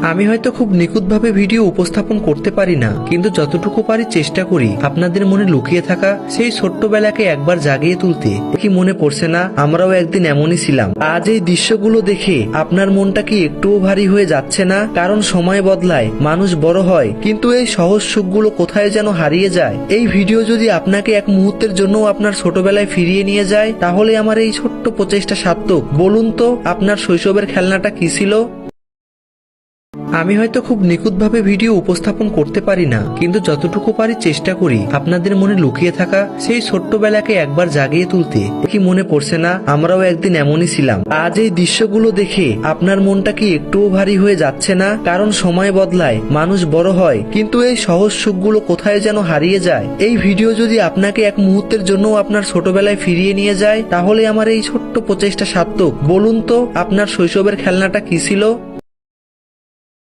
আমি হয়তো খুব নিখুঁতভাবে ভিডিও উপস্থাপন করতে পারি না, কিন্তু যতটুকু পারি চেষ্টা করি আপনাদের মনে লুকিয়ে থাকা সেই ছোট্টবেলাকে একবার জাগিয়ে তুলতে। কি মনে পড়ছে না আমরাও একদিন এমনই ছিলাম? আজ এই দৃশ্যগুলো দেখে আপনার মনটা কি একটুও ভারী হয়ে যাচ্ছে না? কারণ সময় বদলায়, মানুষ বড় হয়, কিন্তু এই সহজ সুখগুলো কোথায় যেন হারিয়ে যায়। এই ভিডিও যদি আপনাকে এক মুহূর্তের জন্য আপনার ছোটবেলায় ফিরিয়ে নিয়ে যায়, তাহলে আমার এই ছোট্ট প্রচেষ্টা সার্থক। বলুন তো আপনার শৈশবের খেলনাটা কি ছিল? আমি হয়তো খুব নিখুঁতভাবে ভিডিও উপস্থাপন করতে পারি না, কিন্তু যতটুকু পারি চেষ্টা করি আপনাদের মনে লুকিয়ে থাকা সেই ছোট্টবেলাকে একবার জাগিয়ে তুলতে। কি মনে পড়ছে না আমরাও একদিন এমনই ছিলাম? আজ এই দৃশ্যগুলো দেখে আপনার মনটা কি একটুও ভারী হয়ে যাচ্ছে না? কারণ সময় বদলায়, মানুষ বড় হয়, কিন্তু এই সহজ সুখগুলো কোথায় যেন হারিয়ে যায়। এই ভিডিও যদি আপনাকে এক মুহূর্তের জন্য আপনার ছোটবেলায় ফিরিয়ে নিয়ে যায়, তাহলে আমার এই ছোট্ট প্রচেষ্টা সার্থক। বলুন তো আপনার শৈশবের খেলনাটা কি ছিল?